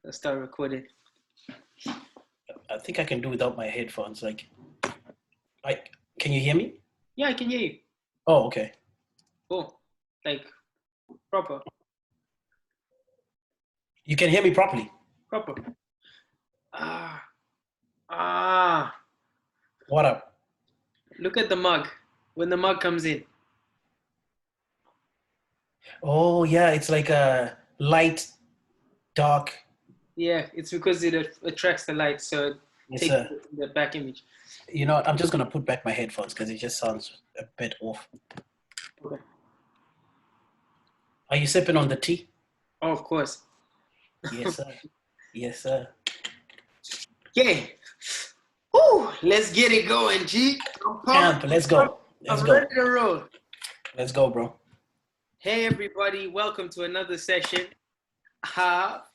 Let's start recording. I think I can do without my headphones. Can you hear me? Yeah, I can hear you. Oh, okay. Oh, like proper. You can hear me properly. Proper. What up? Look at the mug. When the mug comes in. Oh, yeah, it's like a light, dark. Yeah, it's because it attracts the light, so it It's takes a. the back image. You know what? I'm just gonna put back my headphones because it just sounds a bit off. Okay. Are you sipping on the tea? Oh, of course. Yes, sir. Yes, sir. Okay. Woo! Let's get it going, G. I'm pumped. Camp, let's go. Let's I'm go. ready to roll. Let's go, bro. Hey, everybody. Welcome to another session.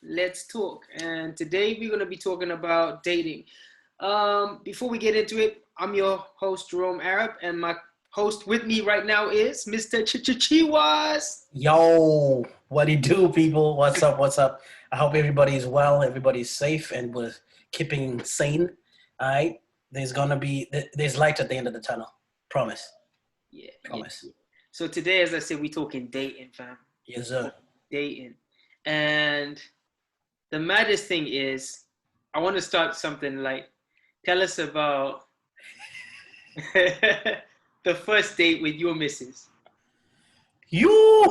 Let's talk. And today we're going to be talking about dating. Before we get into it, I'm your host, Jerome Arab, and my host with me right now is Mr. Chiwaz. Yo, what do you do, people? What's up? What's up? I hope everybody is well, everybody's safe, and we're keeping sane. All right? There's light at the end of the tunnel. Promise. Yeah. Promise. Yeah. So today, as I said, we're talking dating, fam. Yes, sir. Dating. And the maddest thing is, I want to start something like, tell us about the first date with your missus. You!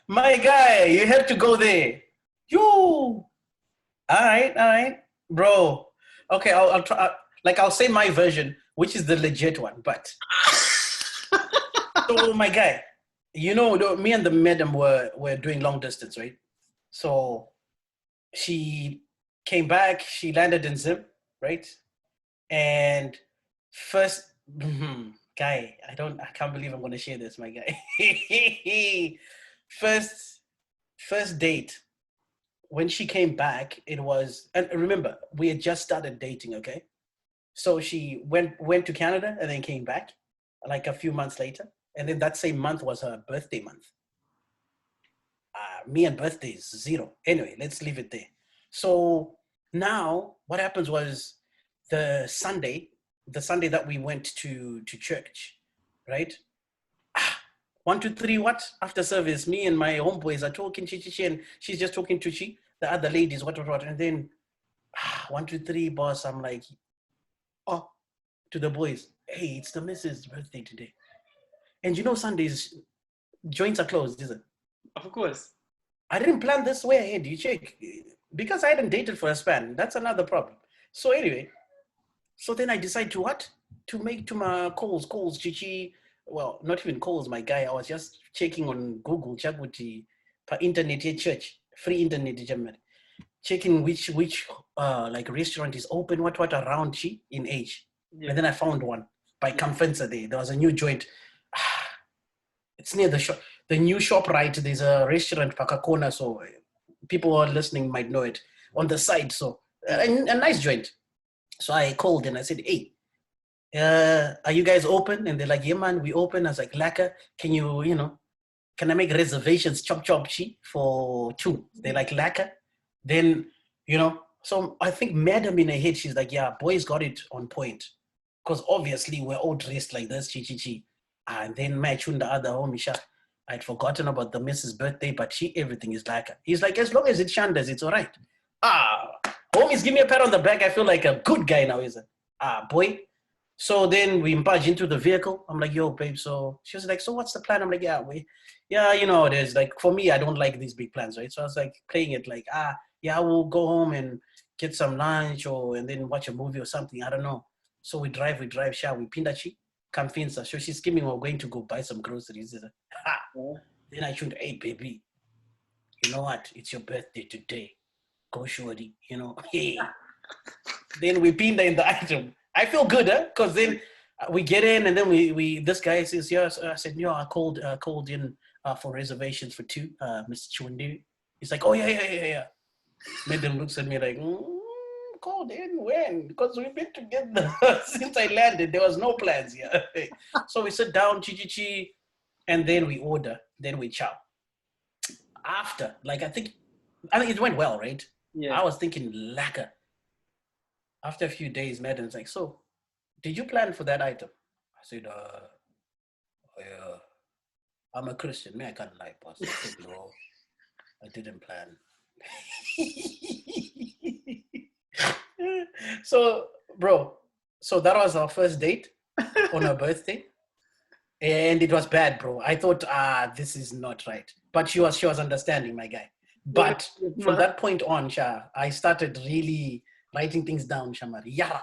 My guy, you have to go there. You! All right. Bro. Okay, I'll try. I'll say my version, which is the legit one, but... So, my guy, me and the madam were doing long distance, right? So she came back, she landed in Zim, right? And first, guy, I can't believe I'm going to share this, my guy. first date, when she came back, it was, and remember, we had just started dating, okay? So she went to Canada and then came back like a few months later. And then that same month was her birthday month. Me and birthdays, zero. Anyway, let's leave it there. So now what happens was the Sunday that we went to church, right? 1, 2, 3, what? After service, me and my homeboys are talking, and she's just talking to the other ladies, what. And then 1, 2, 3, boss, I'm like, oh, to the boys, hey, it's the missus' birthday today. And Sundays, joints are closed, is it? Of course. I didn't plan this way ahead, you check. Because I hadn't dated for a span. That's another problem. So anyway, then I decide to what? To make to my calls, Chichi. Well, not even calls, my guy. I was just checking on Google, Chaguti, per internet here, church, free internet, checking which like restaurant is open, what around in age. Yeah. And then I found one by Kamfensa Day. There was a new joint. It's near the shop. The new shop, right? There's a restaurant, Pakakona, so people who are listening might know it on the side. So a nice joint. So I called and I said, hey, are you guys open? And they're like, yeah, man, we open. I was like, Laka, can can I make reservations, chop chi for 2? They're like, Laka. Then, so I think madam in her head, she's like, yeah, boys got it on point. Because obviously we're all dressed like this, chi. And then my the other homie, I'd forgotten about the missus' birthday, but everything is like, he's like, as long as it's Shanda's, it's all right. Homies, give me a pat on the back. I feel like a good guy now, isn't it? Boy. So then we barge into the vehicle. I'm like, yo, babe. So she was like, so what's the plan? I'm like, there's like, for me, I don't like these big plans, right? So I was like playing it like, we'll go home and get some lunch and then watch a movie or something. I don't know. So we drive, we pindachi. Convince so she's scheming we're going to go buy some groceries. Then I should, hey baby, you know what? It's your birthday today. Go shorty, hey. Then we pin in the item. I feel good, because then we get in and then we this guy says, yes. I said, I called in for reservations for 2, Mr. Chiwaz. He's like, oh yeah. Madam looks at me like, called in when? Because we've been together since I landed. There was no plans here. So we sit down, chi, and then we order. Then we chow. after, like, I think it went well, right? Yeah. I was thinking lacquer. After a few days, Madam's like, so, did you plan for that item? I said, yeah, I'm a Christian. Man, I can't lie, boss. I said, no, I didn't plan. So, bro, so that was our first date on her birthday. And it was bad, bro. I thought, this is not right. But she was understanding, my guy. But from that point on, Sha, I started really writing things down, Shamari. Yeah.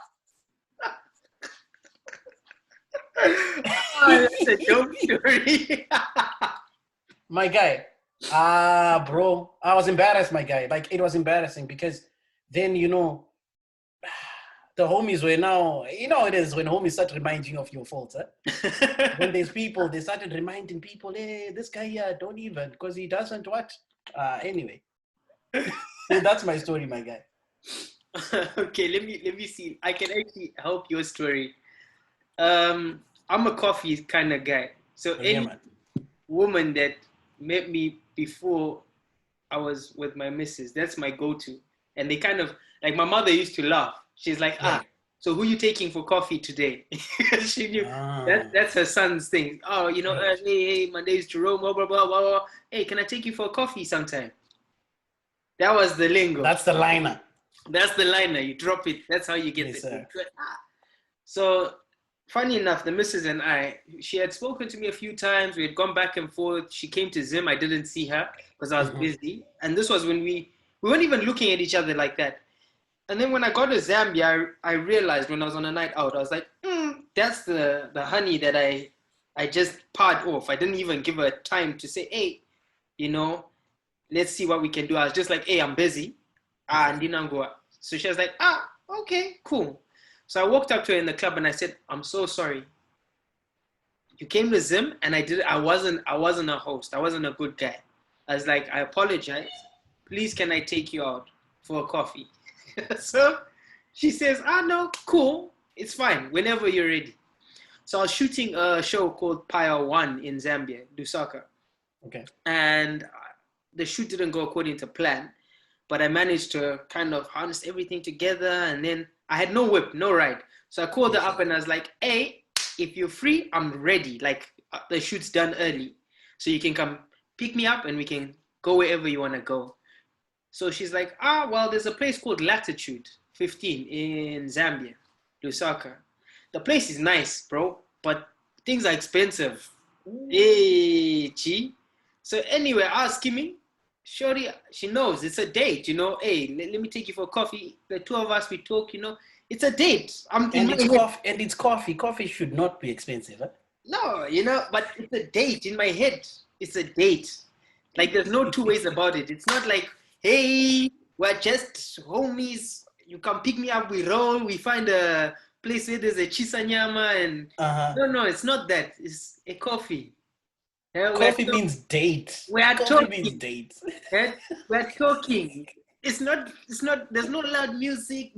That's a dope story. My guy, bro, I was embarrassed, my guy. Like, it was embarrassing because then, the homies were now, it is when homies start reminding you of your faults. When there's people, they started reminding people, hey, this guy here, don't even, because he doesn't what? Anyway. So that's my story, my guy. Okay, let me see. I can actually help your story. I'm a coffee kind of guy. So any woman that met me before I was with my missus, that's my go-to. And they kind of, like, my mother used to laugh. She's like, so who you taking for coffee today? She knew that's her son's thing. Oh, hey, my name's Jerome, blah, blah, blah, blah. Hey, can I take you for a coffee sometime? That was the lingo. That's the liner. That's the liner. You drop it. That's how you get it. So, funny enough, the missus and I, she had spoken to me a few times. We had gone back and forth. She came to Zim. I didn't see her because I was busy. And this was when we weren't even looking at each other like that. And then when I got to Zambia, I realized when I was on a night out, I was like, that's the honey that I just parred off. I didn't even give her time to say, hey, let's see what we can do. I was just like, hey, I'm busy. And didn't go out. So she was like, okay, cool. So I walked up to her in the club and I said, I'm so sorry. You came to Zim and I wasn't a host. I wasn't a good guy. I was like, I apologize. Please, can I take you out for a coffee? So she says, no, cool. It's fine. Whenever you're ready. So I was shooting a show called Paya 1 in Zambia, Lusaka. Okay. And the shoot didn't go according to plan. But I managed to kind of harness everything together. And then I had no whip, no ride. So I called her up and I was like, hey, if you're free, I'm ready. Like, the shoot's done early. So you can come pick me up and we can go wherever you want to go. So she's like, well, there's a place called Latitude 15 in Zambia, Lusaka. The place is nice, bro, but things are expensive. Hey, Chi. So anyway, I was skimming. Shorty, she knows it's a date, hey, let me take you for coffee. The two of us, we talk, it's a date. It's coffee. Coffee should not be expensive, huh? No, but it's a date in my head. It's a date. Like, there's no two ways about it. It's not like, hey, we're just homies. You come pick me up, we roll, we find a place where there's a chisanyama and... No, it's not that. It's a coffee. Coffee means date. Coffee means date. We're talking. It's not, there's no loud music.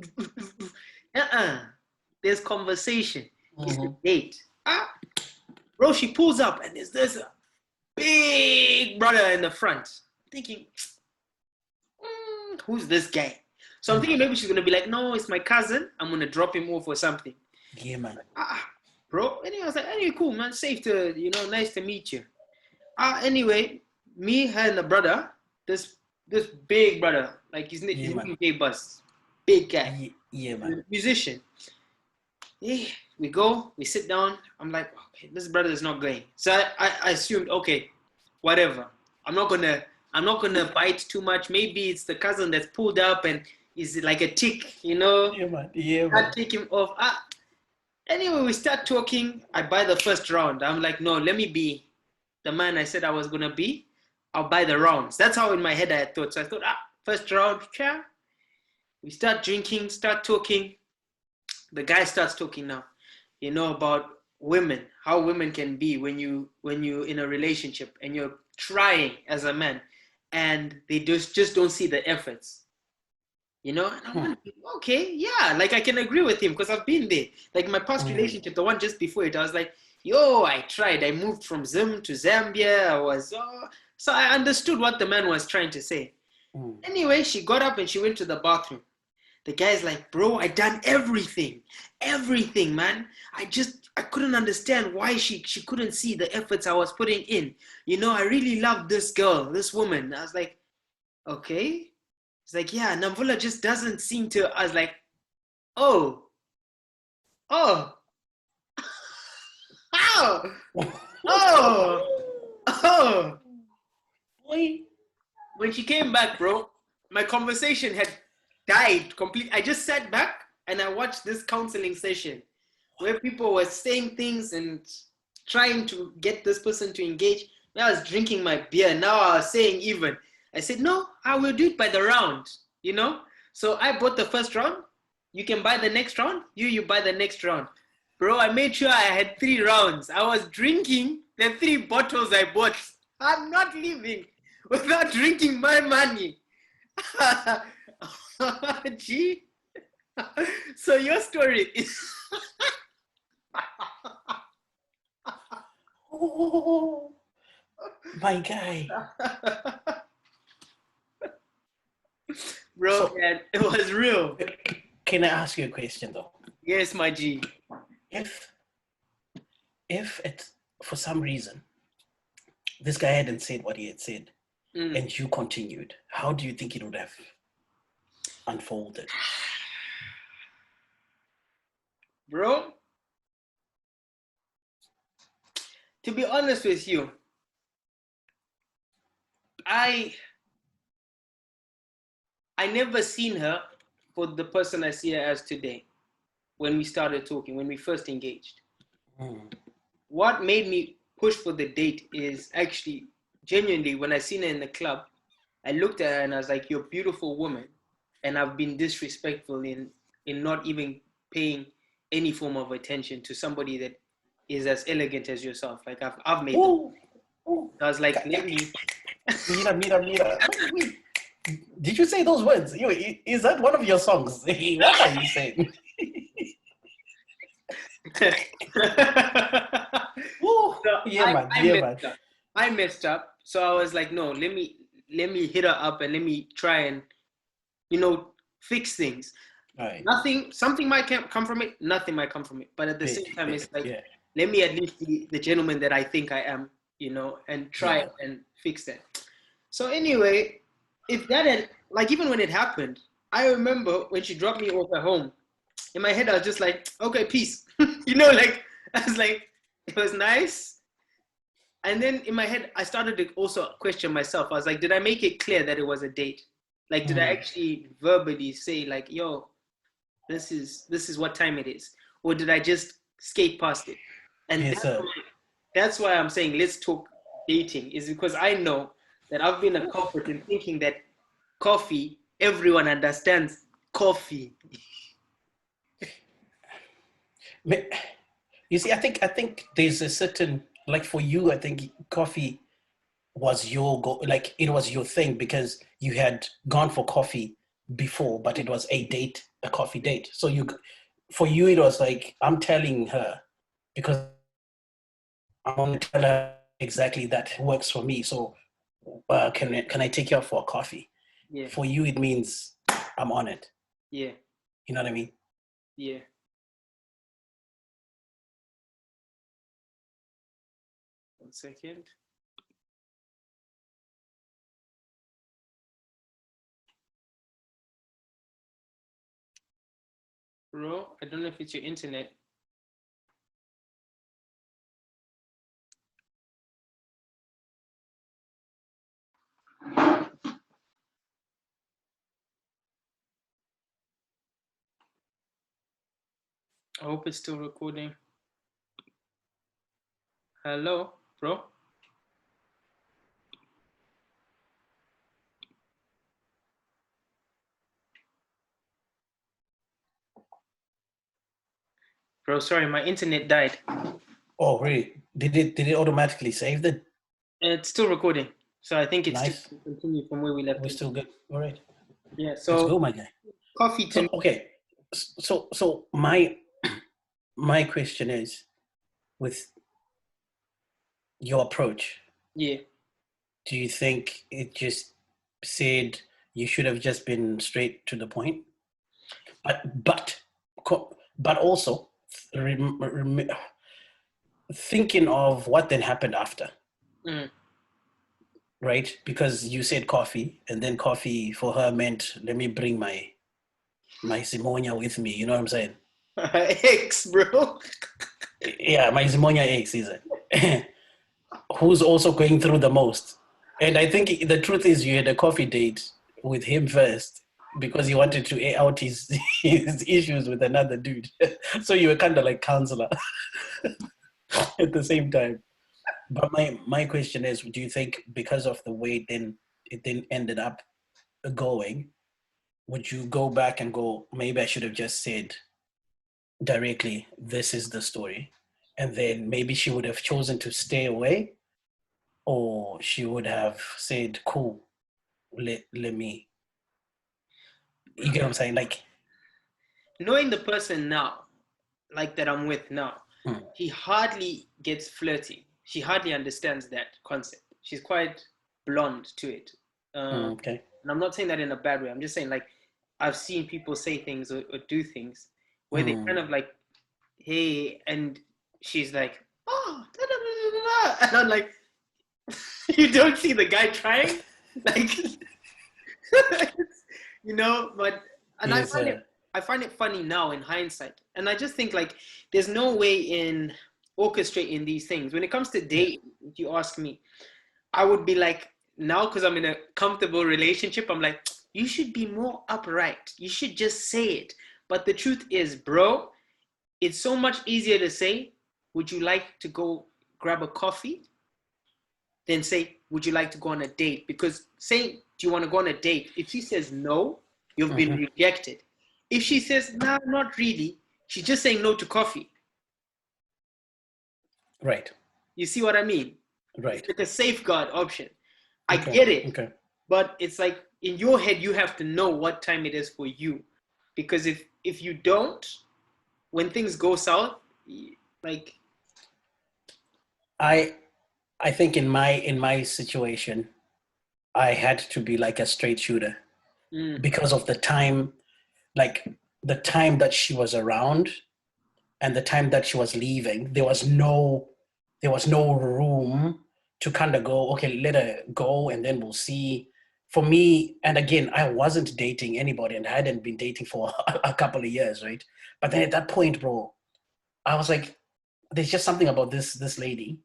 There's conversation. It's a date. Bro, she pulls up and there's this big brother in the front. I'm thinking, who's this guy? So I'm thinking maybe she's going to be like, no, it's my cousin. I'm going to drop him off or something. Yeah, man. Bro. Anyway, I was like, anyway, cool, man. Safe to, nice to meet you. Anyway, me, her, and the brother, this big brother, like his name Big Buzz, big guy, yeah, man, musician. Yeah, we go, we sit down. I'm like, okay, this brother is not going. So I assumed, okay, whatever. I'm not gonna bite too much. Maybe it's the cousin that's pulled up and is like a tick, Yeah, man. Yeah, man. Can't take him off. Anyway, we start talking. I buy the first round. I'm like, no, let me be the man I said I was gonna be. I'll buy the rounds. That's how in my head I had thought. So I thought, first round, we start drinking, start talking. The guy starts talking now, about women, how women can be when you're in a relationship and you're trying as a man and they just don't see the efforts. And I'm like, okay, yeah, like I can agree with him because I've been there. Like my past relationship, the one just before it, I was like, I tried. I moved from Zim to Zambia. I was So I understood what the man was trying to say. Anyway, she got up and she went to the bathroom. The guy's like, bro, I done everything, man. I couldn't understand why she couldn't see the efforts I was putting in. You know, I really loved this girl, this woman. I was like, okay. It's like, yeah, Namvula just doesn't seem to. I was like, oh, oh, oh, oh. Boy. When she came back, bro, my conversation had died completely. I just sat back and I watched this counseling session where people were saying things and trying to get this person to engage. I was drinking my beer. Now I was saying even. I said, no, I will do it by the round, you know? So I bought the first round. You can buy the next round. You buy the next round. Bro, I made sure I had 3 rounds. I was drinking the 3 bottles I bought. I'm not leaving without drinking my money. Gee. So your story is Oh, my guy. Bro, So, man, it was real. Can I ask you a question though? Yes, my G. If it, for some reason, this guy hadn't said what he had said, and you continued, how do you think it would have unfolded? Bro, to be honest with you, I never seen her for the person I see her as today when we started talking, when we first engaged. What made me push for the date is actually genuinely when I seen her in the club, I looked at her and I was like, you're a beautiful woman. And I've been disrespectful in not even paying any form of attention to somebody that is as elegant as yourself. Like I've made them. I was like, let me. Mira. Wait. Did you say those words? Is that one of your songs? What are you saying? I messed up. So I was like, no, let me hit her up and let me try and, fix things. Right. Something might come from it, nothing might come from it. But at the same time, it's like, let me at least be the gentleman that I think I am, and try and fix that. So anyway, if that had, like, even when it happened, I remember when she dropped me off at home, in my head, I was just like, okay, peace. Like, I was like, it was nice. And then in my head, I started to also question myself. I was like, did I make it clear that it was a date? Like, did I actually verbally say like, yo, this is what time it is? Or did I just skate past it? And that's why I'm saying, let's talk dating, is because I know that I've been a culprit in thinking that coffee, everyone understands coffee. You see, I think there's a certain, like for you, I think coffee was your go, like it was your thing because you had gone for coffee before, but it was a coffee date. So for you, it was like, I'm telling her because I want to tell her exactly that works for me. So can I take you out for a coffee? Yeah. For you, it means I'm on it. Yeah. You know what I mean? Yeah. One second. Bro, I don't know if it's your internet. I hope it's still recording. Hello, bro? Bro, sorry, my internet died. Oh, really? Did it automatically save it? It's still recording. So I think it's nice. still continue from where we left. We're still good. All right. Yeah, so let's go, my guy. Coffee to okay. So my question is, with your approach. Yeah. do you think it just said you should have just been straight to the point? But but also thinking of what then happened after, Mm. right? Because you said coffee, and then coffee for her meant let me bring my Simonia with me. You know what I'm saying? X, bro. Yeah, my Simonia eggs is it? Who's also going through the most? And I think the truth is you had a coffee date with him first because he wanted to air out his his issues with another dude. So you were kind of like counselor at the same time. But my question is, do you think because of the way it then ended up going, would you go back and go, maybe I should have just said directly, this is the story, and then maybe she would have chosen to stay away, or she would have said, cool, let me, you get what I'm saying? Like, Knowing the person now, like that I'm with now, mm, he hardly gets flirty. She hardly understands that concept. She's quite blonde to it. okay. And I'm not saying that in a bad way. I'm just saying, like, I've seen people say things or do things where they kind of like, hey, and she's like, oh, da, da, da, da, da. And I'm like, you don't see the guy trying? Like, but, and Yes, I find it funny now in hindsight. And I just think, like, there's no way in orchestrating these things. When it comes to dating, if you ask me, I would be like, now, because I'm in a comfortable relationship, I'm like, you should be more upright. You should just say it. But the truth is, bro, it's so much easier to say, would you like to go grab a coffee? Than say, would you like to go on a date? Because saying, do you want to go on a date? If she says no, you've been rejected. If she says, no, not really, she's just saying no to coffee. right, You see what I mean? right. It's like a safeguard option. I Okay, get it. okay. But it's like in your head, you have to know what time it is for you. Because if you don't, when things go south, like I think in my situation, I had to be like a straight shooter because of the time, like the time that she was around and the time that she was leaving. There was no room to kind of go, okay, let her go and then we'll see. For me, and again, I wasn't dating anybody and I hadn't been dating for a couple of years, right? But then at that point, bro, I was like, there's just something about this lady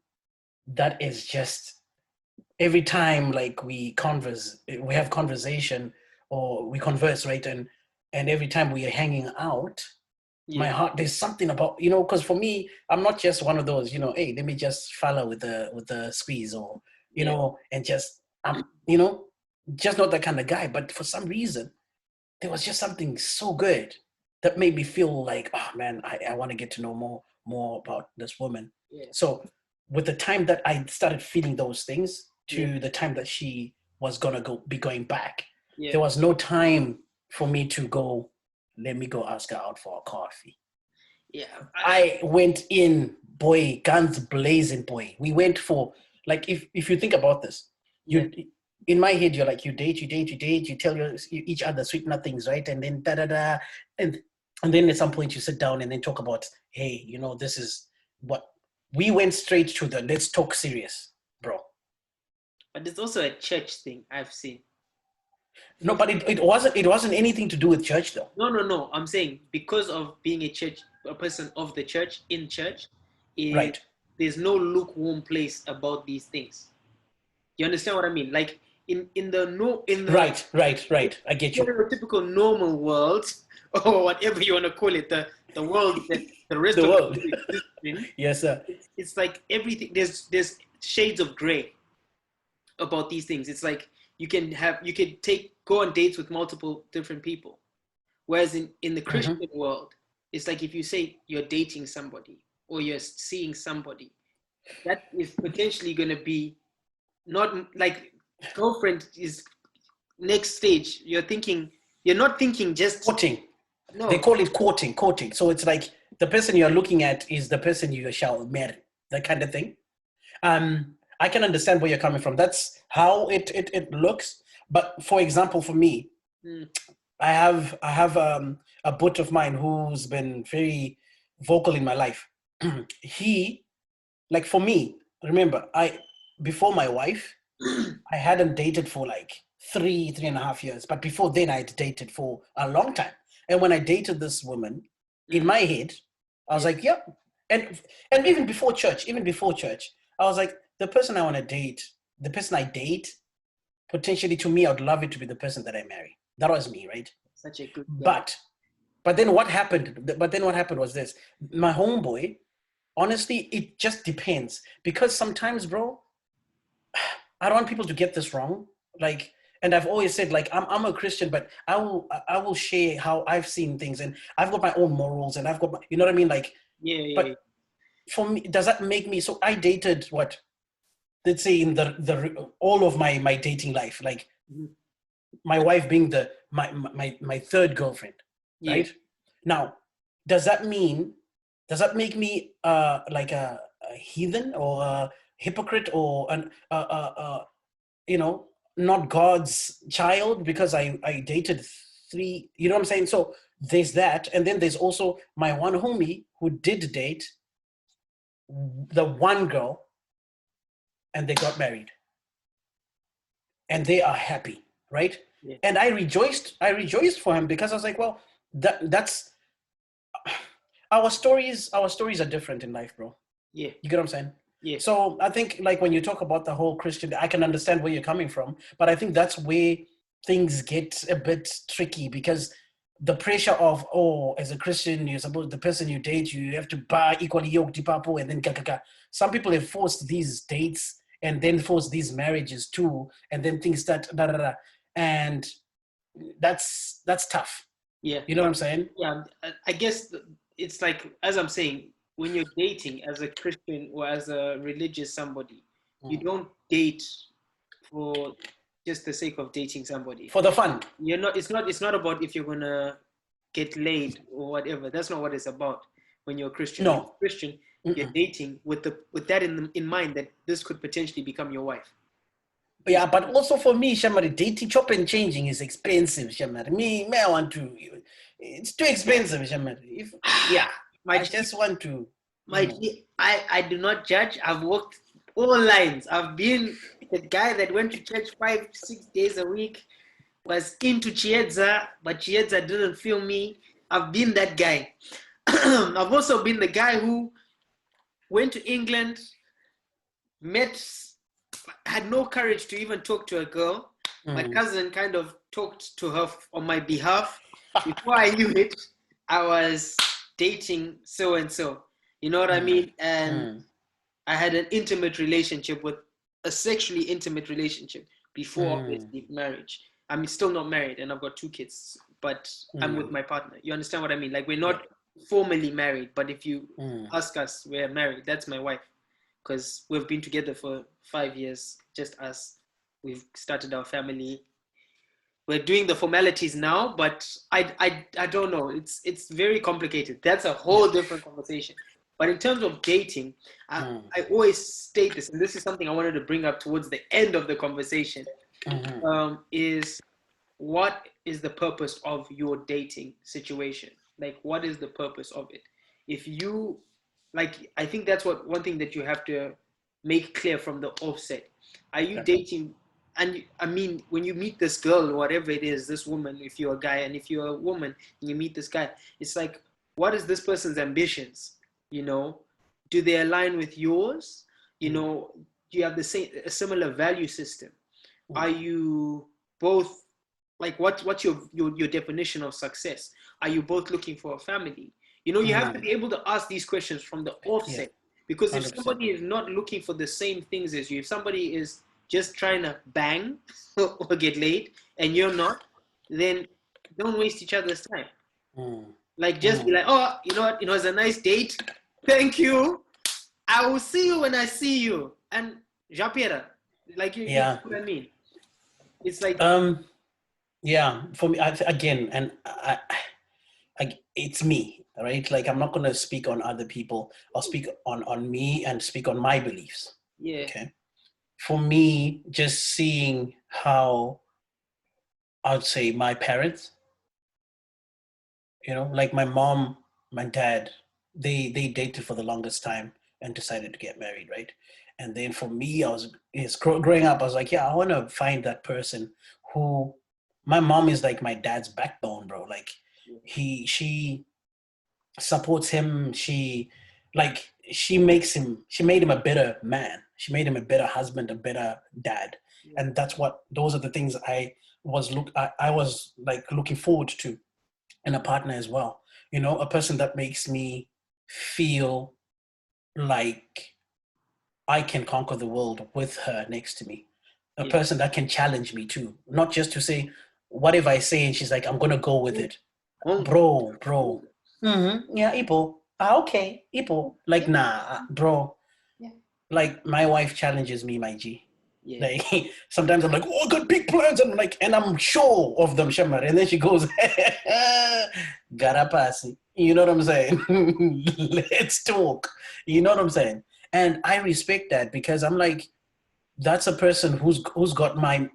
that is just every time like we have conversation or we converse, right? And every time we are hanging out, my yeah, heart, there's something about, because for me, I'm not just one of those, hey, let me just follow with the squeeze, or yeah, and just just not that kind of guy. But for some reason, there was just something so good that made me feel like, oh man, I want to get to know more about this woman. yeah, So with the time that I started feeling those things yeah, to the time that she was gonna be going back, yeah, there was no time for me to go, let me go ask her out for a coffee. yeah. I went in, boy, guns blazing, boy. We went for, like, if you think about this, Yeah. you in my head, you're like, you date, you tell each other sweet nothings, right? And then da da da, and and then at some point you sit down and then talk about, hey, this is what we went straight to the let's talk serious, bro. But there's also a church thing I've seen. No, but it wasn't anything to do with church though. No, no, no. I'm saying because of being a person of the church, in church, is Right, there's no lukewarm place about these things. You understand what I mean? Like in the no in the right. I get you. stereotypical normal world, or whatever you want to call it, the world that the rest The of the world. world exists in, Yes, sir. it's like everything. There's shades of gray about these things. It's like you can go on dates with multiple different people. Whereas in the Mm-hmm. Christian world, it's like if you say you're dating somebody or you're seeing somebody, that is potentially going to be not like girlfriend is next stage. You're not thinking just Courting. They no. call it courting. So it's like the person you're looking at is the person you shall marry, that kind of thing. I can understand where you're coming from. That's how it looks. But for example, for me, Mm. I have a butch of mine who's been very vocal in my life. He, like for me, remember, I before my wife, I hadn't dated for like 3.5 years. But before then, I had dated for a long time. And when I dated this woman, in Mm. my head, I was Yeah. like, yep. And even before church, I was like, the person I want to date, the person I date, potentially to me, I would love it to be the person that I marry. That was me, right? Such a good guy. But then what happened? But then what happened was this: my homeboy. Honestly, it just depends because sometimes, bro, I don't want people to get this wrong. Like, and I've always said, like, I'm a Christian, but I will share how I've seen things, and I've got my own morals, and I've got my, you know what I mean? Like, Yeah, yeah, yeah. but for me, does that make me? So I dated what? Let's say in the all of my dating life, like Mhm. my wife being my third girlfriend, Yeah. right? Now, does that mean? Does that make me like a heathen or a hypocrite or an you know, not God's child because I dated three, you know what I'm saying? So there's that. And then there's also my one homie who did date the one girl and they got married and they are happy, right? Yeah. And I rejoiced for him because I was like, well, that's our stories are different in life, bro. Yeah. You get what I'm saying? Yeah. So I think like when you talk about the whole Christian, I can understand where you're coming from, but I think that's where things get a bit tricky because the pressure of, oh, as a Christian, you're supposed the person you date, you have to buy equally yoked papo and then kaka. Some people have forced these dates and then forced these marriages too, and then things start da, da, da. And that's tough. Yeah. You know what I'm saying? Yeah. I guess it's like, as I'm saying, when you're dating as a Christian or as a religious somebody, you Mm. don't date for just the sake of dating somebody. For the fun. You're not. It's not about if you're gonna get laid or whatever. That's not what it's about. When you're a Christian, No. you're Mm-mm. dating with that in mind that this could potentially become your wife. Yeah, but also for me, Shamari, dating, chop and changing is expensive, Shamari. Me, I want to. It's too expensive, Shamari. If yeah, My I G, just want to. my G, I do not judge. I've walked all lines. I've been the guy that went to church 5, 6 days a week, was into Chiedza, but Chiedza didn't feel me. I've been that guy. I've also been the guy who went to England, met, had no courage to even talk to a girl. My Mm. cousin kind of talked to her on my behalf. Before I knew it, I was dating so and so. You know what I Mm. mean? And Mm. I had an intimate relationship with a sexually intimate relationship before Mm. obviously marriage. I'm still not married and I've got 2 kids, but I'm with Mm. my partner. You understand what I mean? Like we're Yeah. not formally married, but if you Mm. ask us, we're married. That's my wife because we've been together for 5 years, just us. We've started our family. We're doing the formalities now, but I don't know. It's very complicated. That's a Yeah. whole different conversation. But in terms of dating, Mm. I always state this, and this is something I wanted to bring up towards the end of the conversation. Mm-hmm. Is what is the purpose of your dating situation? Like, what is the purpose of it? If you, like, I think that's what one thing that you have to make clear from the offset. Are you Yeah. dating? And I mean, when you meet this girl, whatever it is, this woman, if you're a guy, and if you're a woman, and you meet this guy, it's like, what is this person's ambitions? You know, do they align with yours? You Mm. know, do you have a similar value system? Mm. Are you both, like, what's your definition of success? Are you both looking for a family? You know, you have to Mm. be able to ask these questions from the Yeah. offset, because if 100%. somebody is not looking for the same things as you, if somebody is just trying to bang or get laid and you're not, then don't waste each other's time. Mm. Like, just be Mm. like, oh, you know what, it was a nice date, thank you, I will see you when I see you. And Jean-Pierre, like, you know Yeah. what I mean? It's like, Um. Yeah. For me, again, and it's me, right? Like I'm not gonna speak on other people. I'll speak on me and speak on my beliefs. yeah, Okay. for me, just seeing how I'd say my parents, like my mom, my dad, they dated for the longest time and decided to get married, right? And then for me, growing up, I was like, yeah, I want to find that person who, my mom is like my dad's backbone, bro. Like she supports him. She made him a better man. She made him a better husband, a better dad. Yeah. And those are the things I was like looking forward to in a partner as well. A person that makes me feel like I can conquer the world with her next to me. A Yeah. person that can challenge me too, not just to say, what if I say, and she's like, I'm going to go with it. Home. Bro. Yeah, Ipo. Okay, Ipo. Like, nah, bro. Yeah. Like, my wife challenges me, my G. Yeah. Like, sometimes I'm like, oh, I got big plans. And I'm sure of them, Shamar. And then she goes, Garapasi. You know what I'm saying? Let's talk. You know what I'm saying? And I respect that because I'm like, that's a person who's got my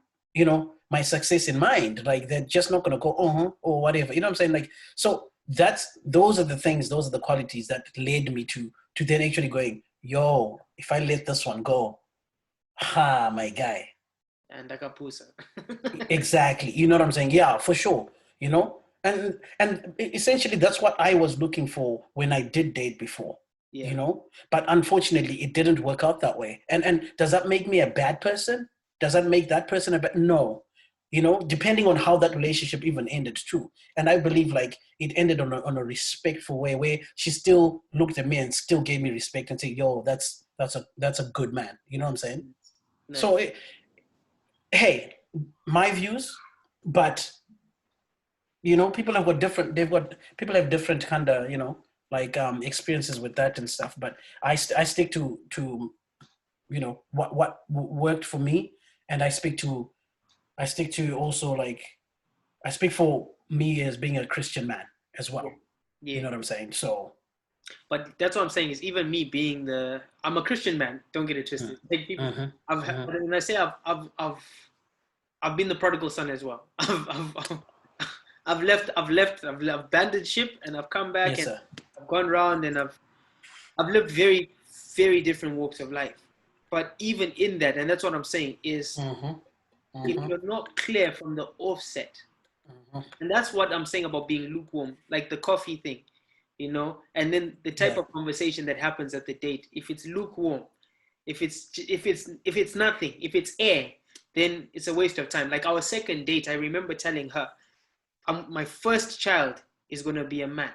success in mind. Like they're just not gonna go, or whatever. You know what I'm saying? Like, so those are the things, those are the qualities that led me to then actually going, yo, if I let this one go, my guy. And Akapusa. Exactly. You know what I'm saying? Yeah, for sure. And essentially that's what I was looking for when I did date before. Yeah. But unfortunately it didn't work out that way. And does that make me a bad person? Does that make that person a bad? No. Depending on how that relationship even ended too. And I believe like it ended on a respectful way where she still looked at me and still gave me respect and said, yo, that's a good man. You know what I'm saying? Nice. So hey, my views, but people have different kind of like experiences with that and stuff. But I stick to what worked for me, and I stick to also like I speak for me as being a Christian man as well. Yeah. You know what I'm saying? So. But that's what I'm saying is even me being I'm a Christian man. Don't get it twisted. Like people, Mm-hmm. when I say I've been the prodigal son as well. I've abandoned ship and I've come back Yes, and sir. I've gone around and I've lived very, very different walks of life. But even in that, and that's what I'm saying, is if Mm-hmm. you're not clear from the offset, Mm-hmm. and that's what I'm saying about being lukewarm, like the coffee thing, and then the type Yeah. of conversation that happens at the date. If it's lukewarm, if it's nothing, if it's air, then it's a waste of time. Like our second date, I remember telling her, my first child is gonna be a man.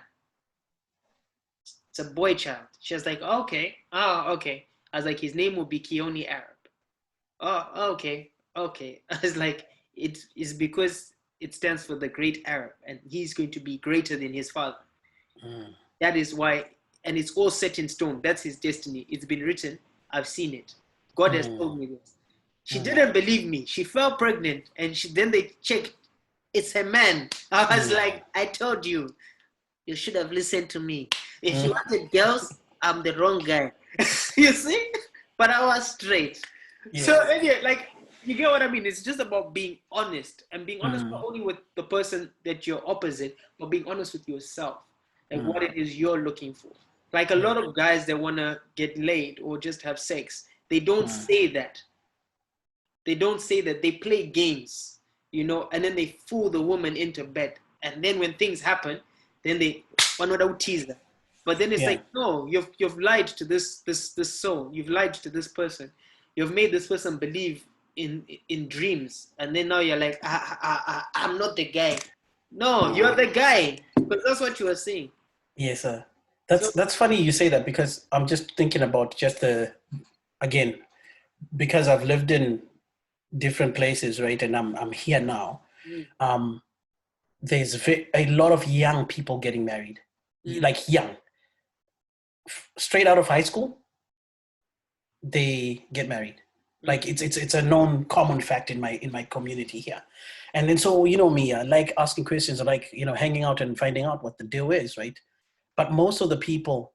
It's a boy child. She was like, okay, okay. I was like, his name will be Kioni Arab. Oh, okay, okay. I was like, it's because it stands for the great Arab, and he's going to be greater than his father. Mm. That is why, and it's all set in stone. That's his destiny. It's been written. I've seen it. God has told me this. She didn't believe me. She fell pregnant, and then they checked. It's a man. I was like, I told you. You should have listened to me. If you wanted girls, I'm the wrong guy. You see? But I was straight. Yeah. So anyway, like you get what I mean? It's just about being honest and being honest not only with the person that you're opposite, but being honest with yourself. Like what it is you're looking for. Like a lot of guys that want to get laid or just have sex, they don't say that. They don't say that. They play games, and then they fool the woman into bed. And then when things happen, then they one would tease them. But then it's like, no, you've lied to this soul. You've lied to this person. You've made this person believe in dreams. And then now you're like, I'm not the guy. No, you're the guy. Because that's what you were saying. Yes, sir. So, That's funny you say that because I'm just thinking about again, because I've lived in different places, right? And I'm here now. There's a lot of young people getting married, like young, straight out of high school, they get married. Like it's a known common fact in my community here. And then so me, I like asking questions, I like hanging out and finding out what the deal is, right? But most of the people,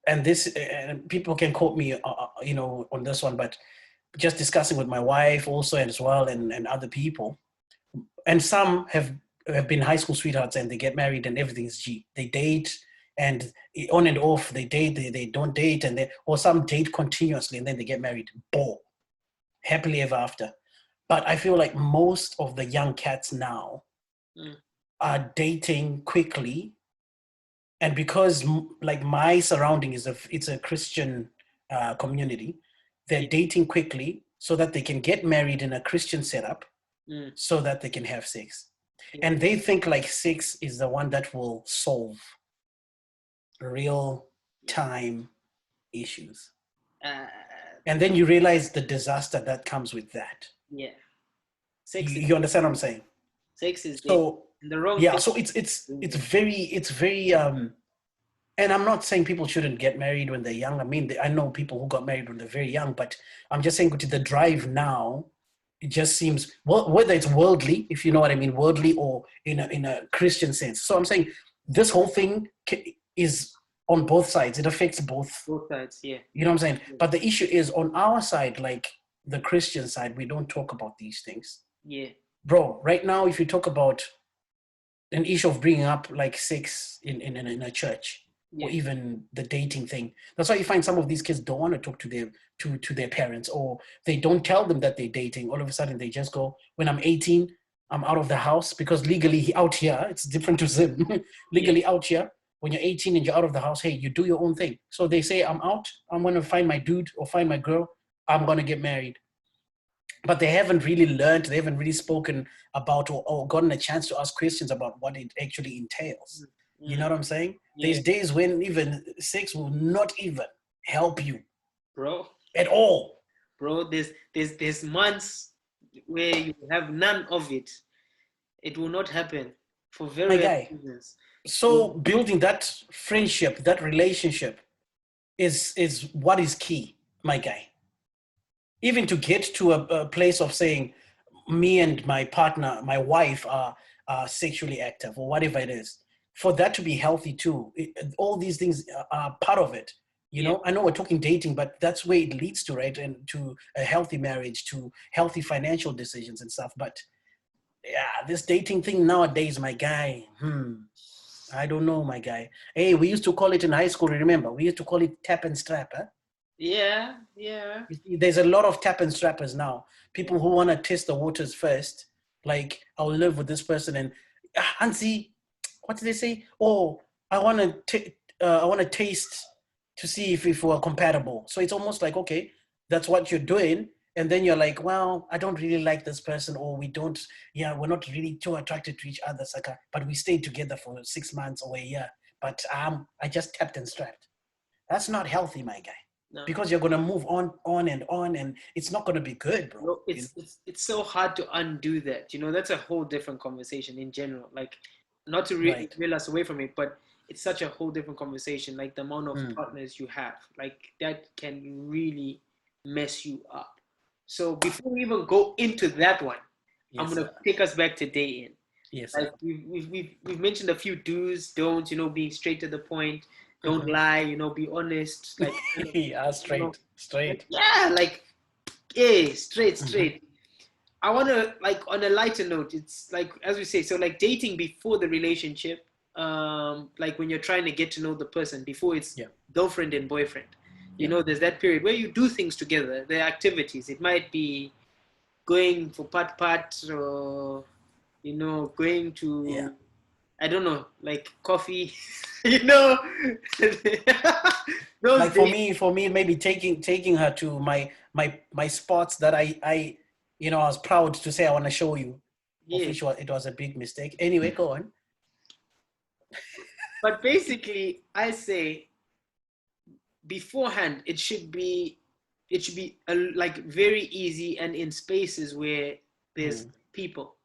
and people can quote me, on this one, but just discussing with my wife also as well, and other people. And some have been high school sweethearts and they get married and everything's G. They date and on and off, they date, they don't date, and or some date continuously and then they get married. Boom. Happily ever after. But I feel like most of the young cats now are dating quickly. And because like my surrounding it's a Christian community, they're dating quickly so that they can get married in a Christian setup so that they can have sex. And they think like sex is the one that will solve real time issues. And then you realize the disaster that comes with that. Yeah. You understand what I'm saying? Sex is so the wrong yeah, thing. so it's very and I'm not saying people shouldn't get married when they're young. I mean, I know people who got married when they're very young, but I'm just saying with the drive now, it just seems, well, whether it's worldly, if you know what I mean, worldly or in a Christian sense. So I'm saying this whole thing is on both sides. It affects both sides, yeah. You know what I'm saying? Yeah. But the issue is on our side, like the Christian side, we don't talk about these things. Yeah. Bro, right now, if you talk about an issue of bringing up like sex in a church, or even the dating thing, that's why you find some of these kids don't want to talk to their parents, or they don't tell them that they're dating. All of a sudden, they just go, when I'm 18, I'm out of the house, because legally out here, it's different to Zim. Legally out here, when you're 18 and you're out of the house, hey, you do your own thing. So they say, I'm out, I'm going to find my dude or find my girl, I'm going to get married. But they haven't really learned, they haven't really spoken about or gotten a chance to ask questions about what it actually entails. You know what I'm saying? Yeah. There's days when even sex will not even help you, bro, at all. Bro, there's months where you have none of it. It will not happen for various reasons. So building that friendship, that relationship is what is key, my guy. Even to get to a place of saying, me and my partner, my wife are sexually active or whatever it is, for that to be healthy too, all these things are part of it. You know, I know we're talking dating, but that's where it leads to, right? And to a healthy marriage, to healthy financial decisions and stuff. But yeah, this dating thing nowadays, my guy, I don't know, my guy. Hey, we used to call it in high school, remember? We used to call it tap and strap, huh? Yeah. There's a lot of tap and strappers now. People who want to test the waters first. Like, I'll live with this person and, Auntie, what did they say? Oh, I want to taste to see if we're compatible. So it's almost like, okay, that's what you're doing. And then you're like, well, I don't really like this person, or we're not really too attracted to each other, Saka, but we stayed together for 6 months or a year. But I just tapped and strapped. That's not healthy, my guy. No. Because you're going to move on, and it's not going to be good, bro. No, it's so hard to undo that. You know, that's a whole different conversation in general. Like, not to reel us away from it, but it's such a whole different conversation. Like, the amount of partners you have, like, that can really mess you up. So before we even go into that one, I'm going to take us back to dating. Yes, like we've mentioned a few do's, don'ts, you know, being straight to the point. Don't lie, you know, be honest. Like, yeah, straight. Yeah, like, yeah, straight. I want to, like, on a lighter note, it's like, as we say, so like dating before the relationship, like when you're trying to get to know the person before it's girlfriend and boyfriend. You know, there's that period where you do things together. There are activities. It might be going for pat, or, you know, going to, I don't know, like coffee, you know. Like for me, maybe taking her to my spots that I you know, I was proud to say I want to show you. Yeah. It was a big mistake. Anyway, go on. But basically, I say beforehand, it should be like very easy and in spaces where there's people.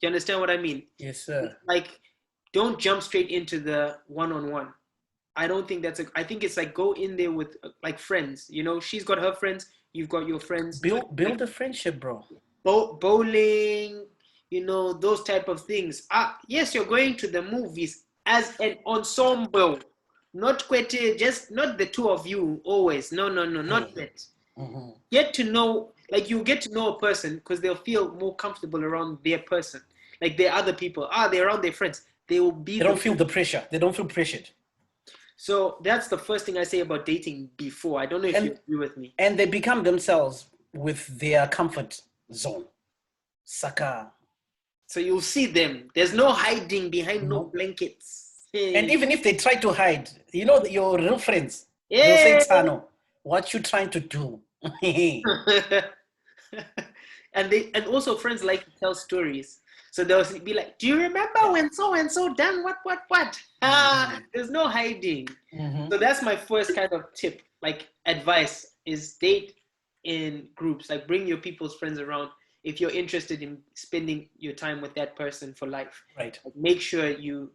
Do you understand what I mean? Yes, sir. Like, don't jump straight into the one-on-one. I don't think I think it's like, go in there with like friends. You know, she's got her friends, you've got your friends. Build a friendship, bro. Bowling, you know, those type of things. Yes, you're going to the movies as an ensemble, not Kwete, just not the two of you always. No, not that. Get to know, like you get to know a person because they'll feel more comfortable around their person. Like their other people, they're around their friends. They will be They don't feel the pressure. They don't feel pressured. So that's the first thing I say about dating before. I don't know if you And agree with me. and they become themselves with their comfort zone. Saka. So you'll see them. There's no hiding behind no No. blankets. And Hey. even if they try to hide, your real friends, they'll say, Yeah. Tano, what you trying to do? And also friends like to tell stories. So they'll be like, "Do you remember when so and so done what?" There's no hiding. So that's my first kind of tip, like advice, is date in groups. Like bring your people's friends around if you're interested in spending your time with that person for life. Right. Like, make sure you're